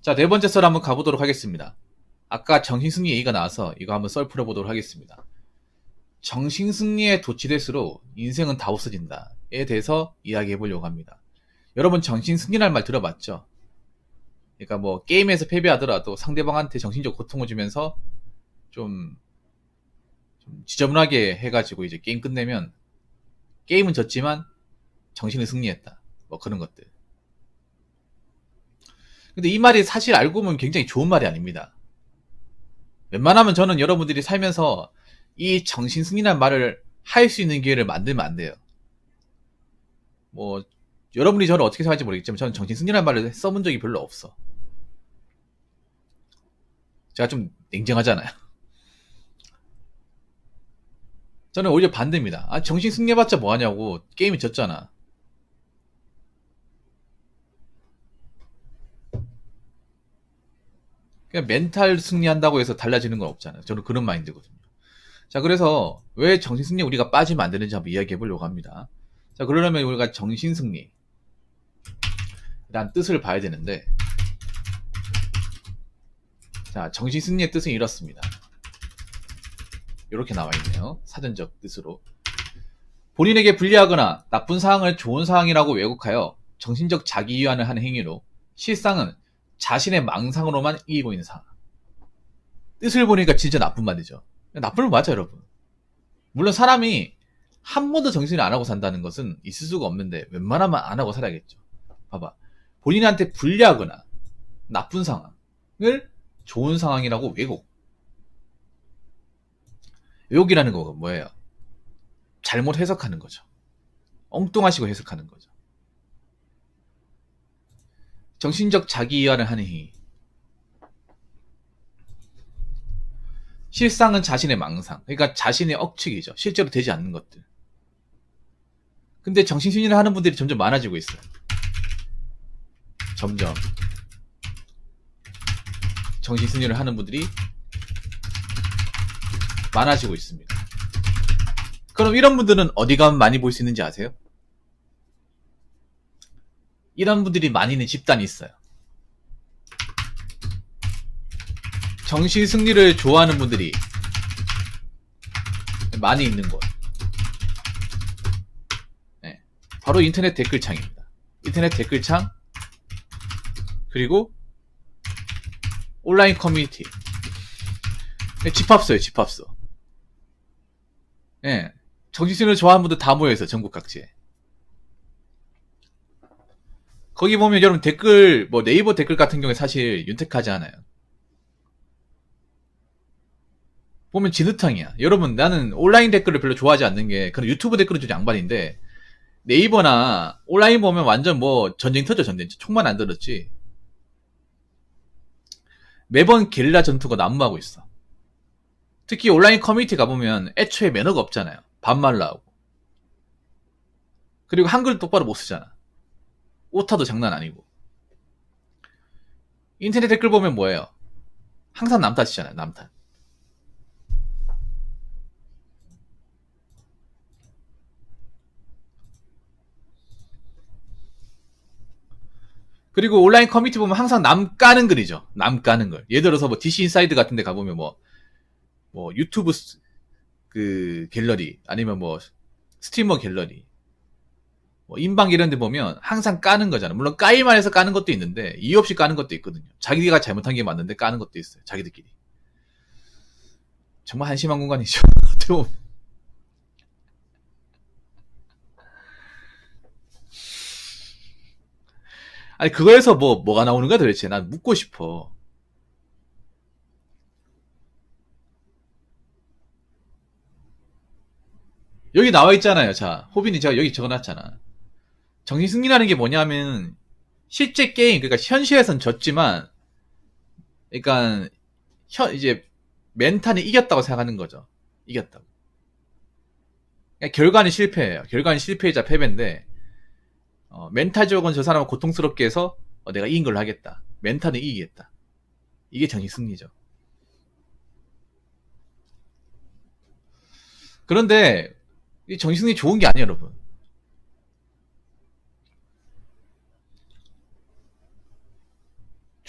자, 네 번째 썰 한번 가보도록 하겠습니다. 아까 정신승리 얘기가 나와서 이거 한번 썰 풀어보도록 하겠습니다. 정신승리에 도취될수록 인생은 다 없어진다에 대해서 이야기해보려고 합니다. 여러분 정신승리라는 말 들어봤죠? 그러니까 뭐 게임에서 패배하더라도 상대방한테 정신적 고통을 주면서 좀 지저분하게 해가지고 이제 게임 끝내면 게임은 졌지만 정신은 승리했다. 뭐 그런 것들. 근데 이 말이 사실 알고 보면 굉장히 좋은 말이 아닙니다. 웬만하면 저는 여러분들이 살면서 이 정신승리라는 말을 할 수 있는 기회를 만들면 안 돼요. 뭐 여러분이 저를 어떻게 생각할지 모르겠지만 저는 정신승리라는 말을 써본 적이 별로 없어. 제가 좀 냉정하잖아요. 저는 오히려 반대입니다. 아, 정신승리 해봤자 뭐하냐고. 게임이 졌잖아. 그냥 멘탈 승리한다고 해서 달라지는 건 없잖아요. 저는 그런 마인드거든요. 자, 그래서 왜 정신승리에 우리가 빠지면 안 되는지 한번 이야기해 보려고 합니다. 자, 그러려면 우리가 정신승리 라는 뜻을 봐야 되는데, 자, 정신승리의 뜻은 이렇습니다. 이렇게 나와 있네요. 사전적 뜻으로. 본인에게 불리하거나 나쁜 상황을 좋은 상황이라고 왜곡하여 정신적 자기이완을 하는 행위로 실상은 자신의 망상으로만 이기고 있는 상황. 뜻을 보니까 진짜 나쁜 말이죠. 나쁜 말 맞아, 여러분. 물론 사람이 한 번도 정신을 안 하고 산다는 것은 있을 수가 없는데 웬만하면 안 하고 살아야겠죠. 봐봐. 본인한테 불리하거나 나쁜 상황을 좋은 상황이라고 왜곡. 왜곡이라는 거 뭐예요? 잘못 해석하는 거죠. 엉뚱하시고 해석하는 거죠. 정신적 자기이완을 하는 행위. 실상은 자신의 망상. 그러니까 자신의 억측이죠. 실제로 되지 않는 것들. 근데 정신승리를 하는 분들이 점점 많아지고 있어요. 점점. 정신승리를 하는 분들이 많아지고 있습니다. 그럼 이런 분들은 어디 가면 많이 볼 수 있는지 아세요? 이런 분들이 많이 있는 집단이 있어요. 정신승리를 좋아하는 분들이 많이 있는 곳. 네, 바로 인터넷 댓글창입니다. 인터넷 댓글창, 그리고 온라인 커뮤니티. 집합소예요, 집합소. 네, 정신승리를 좋아하는 분들 다 모여있어요, 전국 각지에. 거기 보면 여러분 댓글, 뭐 네이버 댓글 같은 경우에 사실 윤택하지 않아요. 보면 진흙탕이야. 여러분, 나는 온라인 댓글을 별로 좋아하지 않는 게, 그런 유튜브 댓글은 좀 양반인데, 네이버나 온라인 보면 완전 뭐 전쟁 터져, 전쟁. 총만 안 들었지. 매번 게릴라 전투가 난무하고 있어. 특히 온라인 커뮤니티 가보면 애초에 매너가 없잖아요. 반말로 하고. 그리고 한글 똑바로 못 쓰잖아. 오타도 장난 아니고. 인터넷 댓글 보면 뭐예요? 항상 남 탓이잖아요, 남 탓. 그리고 온라인 커뮤니티 보면 항상 남 까는 글이죠. 남 까는 글. 예를 들어서 뭐 DC 인사이드 같은 데 가보면 뭐 유튜브 그 갤러리, 아니면 뭐 스트리머 갤러리, 뭐 인방 이런 데 보면 항상 까는 거잖아. 물론 까일만 해서 까는 것도 있는데 이유 없이 까는 것도 있거든요. 자기가 잘못한 게 맞는데 까는 것도 있어요. 자기들끼리. 정말 한심한 공간이죠. 아니 그거에서 뭐가 나오는가 도대체. 난 묻고 싶어. 여기 나와 있잖아요. 자, 호빈이 제가 여기 적어놨잖아. 정신승리라는 게 뭐냐면 실제 게임, 그러니까 현실에선 졌지만, 그러니까 이제 멘탈이 이겼다고 생각하는 거죠. 이겼다고. 그러니까 결과는 실패예요. 결과는 실패이자 패배인데, 멘탈적으로는 저 사람을 고통스럽게 해서 내가 이긴 걸로 하겠다. 멘탈은 이기겠다. 이게 정신승리죠. 그런데 이 정신승리 좋은 게 아니에요, 여러분.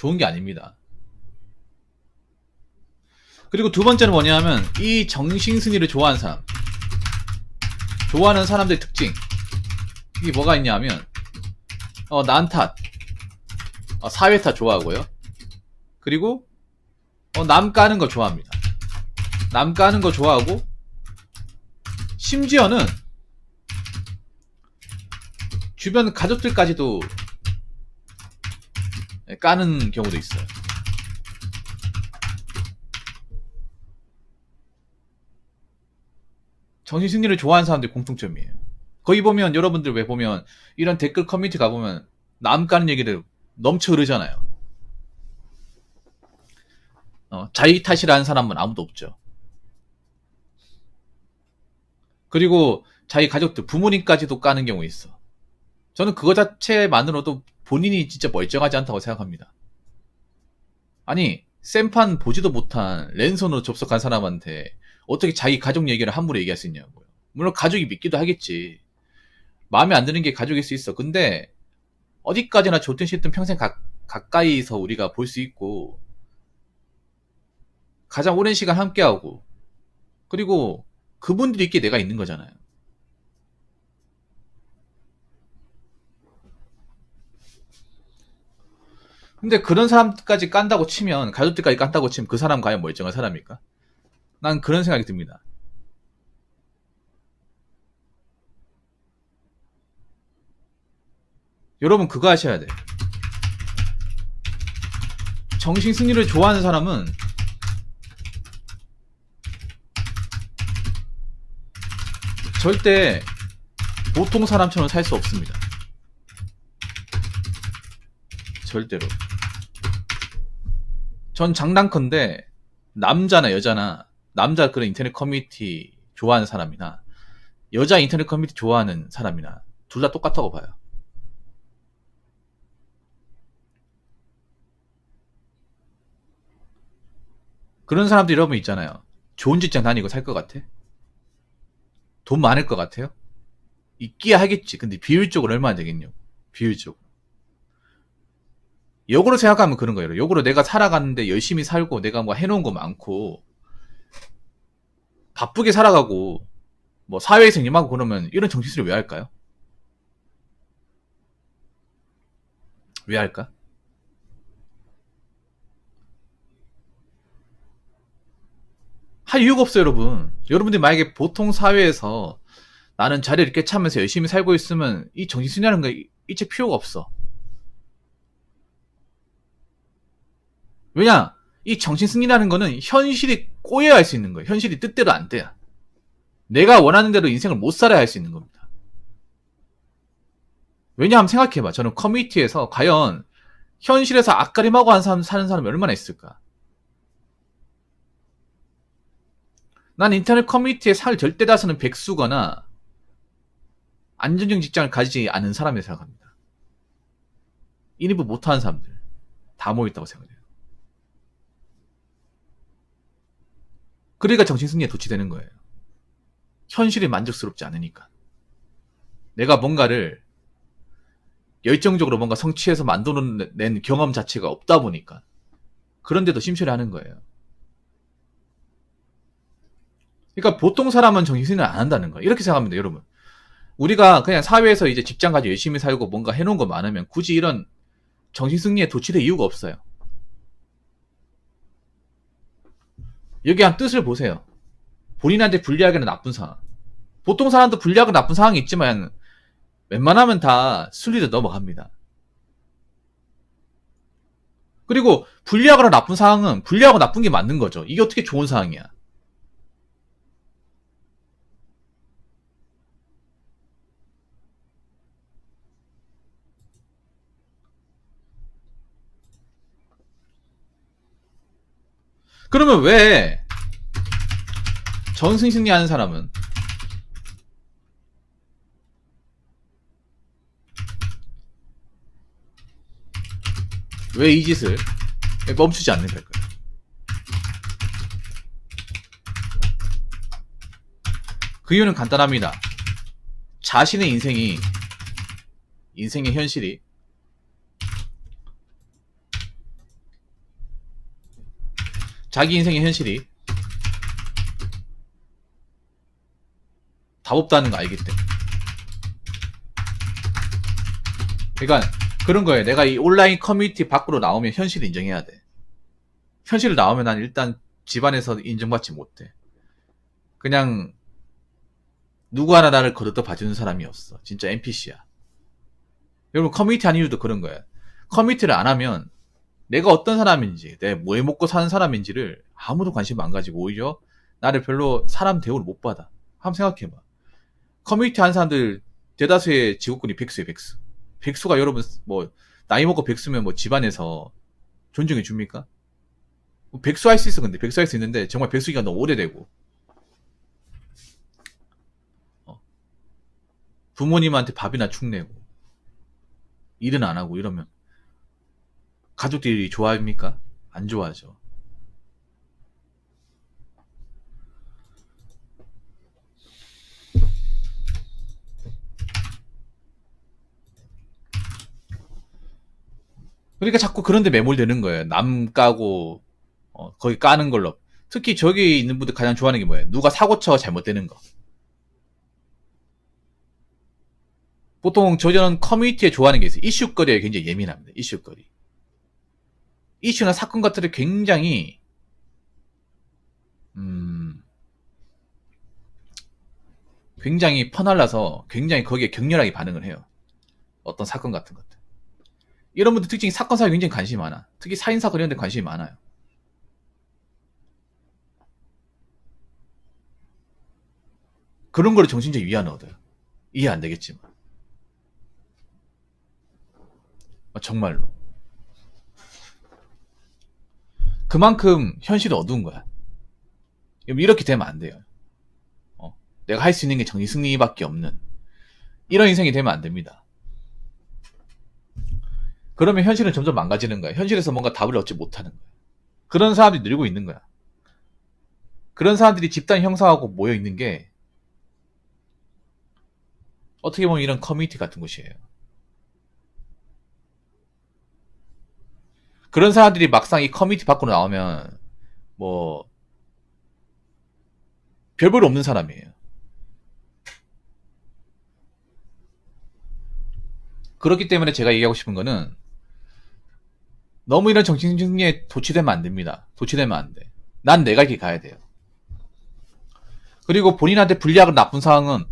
좋은 게 아닙니다. 그리고 두 번째는 뭐냐면 이 정신승리를 좋아하는 사람, 좋아하는 사람들의 특징, 이게 뭐가 있냐면 난탓, 사회탓 좋아하고요. 그리고 남 까는 거 좋아합니다. 남 까는 거 좋아하고, 심지어는 주변 가족들까지도 까는 경우도 있어요. 정신승리를 좋아하는 사람들의 공통점이에요. 거기 보면 여러분들 왜 보면 이런 댓글 커뮤니티 가보면 남 까는 얘기를 넘쳐 흐르잖아요. 자기 탓이라는 사람은 아무도 없죠. 그리고 자기 가족들, 부모님까지도 까는 경우 있어. 저는 그거 자체만으로도 본인이 진짜 멀쩡하지 않다고 생각합니다. 아니, 생판 보지도 못한 랜선으로 접속한 사람한테 어떻게 자기 가족 얘기를 함부로 얘기할 수 있냐고요. 물론 가족이 믿기도 하겠지. 마음에 안 드는 게 가족일 수 있어. 근데 어디까지나 좋든 싫든 평생 가까이서 우리가 볼 수 있고, 가장 오랜 시간 함께하고, 그리고 그분들이 있기에 내가 있는 거잖아요. 근데 그런 사람까지 깐다고 치면, 가족들까지 깐다고 치면 그 사람 과연 멀쩡한 사람일까? 난 그런 생각이 듭니다. 여러분 그거 하셔야 돼. 정신승리를 좋아하는 사람은 절대 보통 사람처럼 살 수 없습니다. 절대로. 전 장난컨대 남자나 여자나, 남자 그런 인터넷 커뮤니티 좋아하는 사람이나 여자 인터넷 커뮤니티 좋아하는 사람이나 둘 다 똑같다고 봐요. 그런 사람들이 여러분 있잖아요. 좋은 직장 다니고 살 것 같아? 돈 많을 것 같아요? 있기야 하겠지. 근데 비율적으로 얼마나 되겠냐고. 비율적으로. 역으로 생각하면 그런 거예요. 역으로 내가 살아가는데 열심히 살고 내가 뭐 해놓은 거 많고 바쁘게 살아가고 뭐 사회에서 임하고 그러면 이런 정신술을 왜 할까요? 왜 할까? 할 이유가 없어요, 여러분. 여러분들이 만약에 보통 사회에서 나는 자리를 이렇게 차면서 열심히 살고 있으면 이 정신술이라는 거 이체 필요가 없어. 왜냐? 이 정신승리라는 거는 현실이 꼬여야 할 수 있는 거예요. 현실이 뜻대로 안 돼야. 내가 원하는 대로 인생을 못 살아야 할 수 있는 겁니다. 왜냐하면 생각해봐. 저는 커뮤니티에서 과연 현실에서 앞가림하고 사는 사람이 얼마나 있을까? 난 인터넷 커뮤니티에 살 절대 다수는 백수거나 안정적인 직장을 가지지 않은 사람이라고 생각합니다. 인입을 못하는 사람들 다 모여있다고 생각해요. 그러니까 정신승리에 도취되는 거예요. 현실이 만족스럽지 않으니까. 내가 뭔가를 열정적으로 뭔가 성취해서 만들어낸 경험 자체가 없다 보니까 그런데도 심취를 하는 거예요. 그러니까 보통 사람은 정신승리를 안 한다는 거예요. 이렇게 생각합니다, 여러분. 우리가 그냥 사회에서 이제 직장 가지고 열심히 살고 뭔가 해놓은 거 많으면 굳이 이런 정신승리에 도취될 이유가 없어요. 여기 한 뜻을 보세요. 본인한테 불리하게는 나쁜 상황. 보통 사람도 불리하고 나쁜 상황이 있지만 웬만하면 다 순리로 넘어갑니다. 그리고 불리하거나 나쁜 상황은 불리하고 나쁜 게 맞는 거죠. 이게 어떻게 좋은 상황이야. 그러면 왜 정신승리하는 사람은 왜 이 짓을 멈추지 않는 걸까요? 그 이유는 간단합니다. 자신의 인생의 현실이 자기 인생의 현실이 답 없다는 거 알기 때문에. 그러니까 그런 거예요. 내가 이 온라인 커뮤니티 밖으로 나오면 현실을 인정해야 돼. 현실을 나오면 난 일단 집안에서 인정받지 못해. 그냥 누구 하나 나를 거듭더 봐주는 사람이 없어. 진짜 NPC야. 여러분 커뮤니티 한 이유도 그런 거야. 커뮤니티를 안 하면 내가 어떤 사람인지, 내가 뭐 먹고 사는 사람인지를 아무도 관심 안 가지고 오히려 나를 별로 사람 대우를 못 받아. 한번 생각해봐. 커뮤니티 하는 사람들 대다수의 직업군이 백수예요, 백수. 백수가 여러분 뭐 나이 먹고 백수면 뭐 집안에서 존중해 줍니까? 백수 할 수 있어. 근데 백수 할 수 있는데 정말 백수기가 너무 오래되고 부모님한테 밥이나 축내고 일은 안 하고 이러면 가족들이 좋아합니까? 안 좋아하죠. 그러니까 자꾸 그런 데 매몰되는 거예요. 남 까고 거기 까는 걸로. 특히 저기 있는 분들 가장 좋아하는 게 뭐예요? 누가 사고쳐 잘못되는 거. 보통 저는 커뮤니티에 좋아하는 게 있어요. 이슈거리에 굉장히 예민합니다. 이슈거리. 이슈나 사건 같은 데 굉장히 굉장히 퍼날라서 굉장히 거기에 격렬하게 반응을 해요. 어떤 사건 같은 것들. 이런 분들 특징이 사건 사고에 굉장히 관심이 많아. 특히 사인사건 이런 데 관심이 많아요. 그런 거를 정신적 위안을 얻어요. 이해 안 되겠지만. 정말로. 그만큼 현실이 어두운 거야. 이렇게 되면 안 돼요. 내가 할 수 있는 게 정의승리밖에 없는 이런 인생이 되면 안 됩니다. 그러면 현실은 점점 망가지는 거야. 현실에서 뭔가 답을 얻지 못하는 거야. 그런 사람들이 늘고 있는 거야. 그런 사람들이 집단 형성하고 모여 있는 게 어떻게 보면 이런 커뮤니티 같은 곳이에요. 그런 사람들이 막상 이 커뮤니티 밖으로 나오면 뭐 별볼 없는 사람이에요. 그렇기 때문에 제가 얘기하고 싶은 거는 너무 이런 정신승리에 도취되면 안 됩니다. 도취되면 안 돼. 난 내가 이렇게 가야 돼요. 그리고 본인한테 불리하고 나쁜 상황은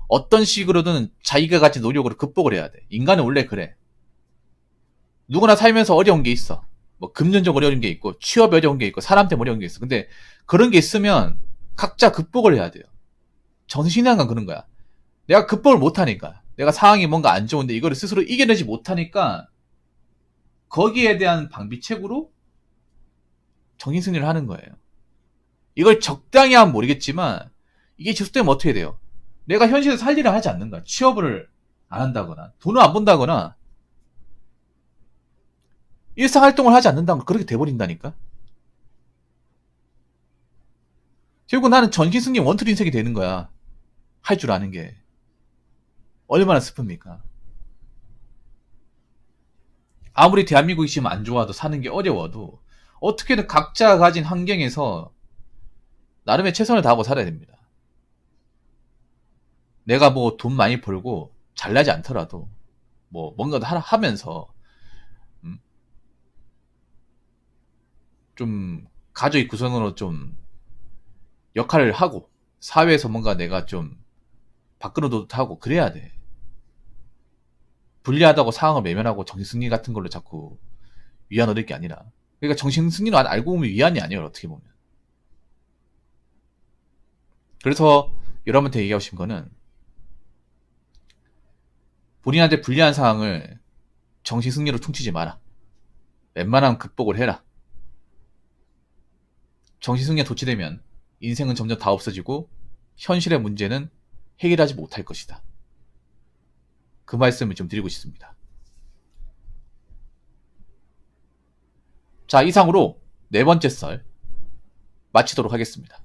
어떤 식으로든 자기가 가진 노력으로 극복을 해야 돼. 인간은 원래 그래. 누구나 살면서 어려운 게 있어. 뭐 금전적 어려운 게 있고 취업 어려운 게 있고 사람 때문에 어려운 게 있어. 근데 그런 게 있으면 각자 극복을 해야 돼요. 정신인간 그런 거야. 내가 극복을 못하니까, 내가 상황이 뭔가 안 좋은데 이거를 스스로 이겨내지 못하니까 거기에 대한 방비책으로 정신승리를 하는 거예요. 이걸 적당히 하면 모르겠지만 이게 지속되면 어떻게 돼요? 내가 현실에서 살 일을 하지 않는가, 취업을 안 한다거나 돈을 안 번다거나 일상활동을 하지 않는다면 그렇게 돼버린다니까. 결국 나는 전신승리 원툴 인생이 되는 거야. 할 줄 아는 게 얼마나 슬픕니까? 아무리 대한민국이 지금 안 좋아도 사는 게 어려워도 어떻게든 각자가 가진 환경에서 나름의 최선을 다하고 살아야 됩니다. 내가 뭐 돈 많이 벌고 잘나지 않더라도 뭐 뭔가 하면서 좀 가족의 구성으로 좀 역할을 하고 사회에서 뭔가 내가 좀 밖으로도 하고 그래야 돼. 불리하다고 상황을 외면하고 정신승리 같은 걸로 자꾸 위안 얻을 게 아니라. 그러니까 정신승리는 알고 보면 위안이 아니에요. 어떻게 보면. 그래서 여러분한테 얘기하고 싶은 거는 본인한테 불리한 상황을 정신승리로 퉁치지 마라. 웬만하면 극복을 해라. 정신승리에 도취되면 인생은 점점 다 없어지고 현실의 문제는 해결하지 못할 것이다. 그 말씀을 좀 드리고 싶습니다. 자, 이상으로 네 번째 썰 마치도록 하겠습니다.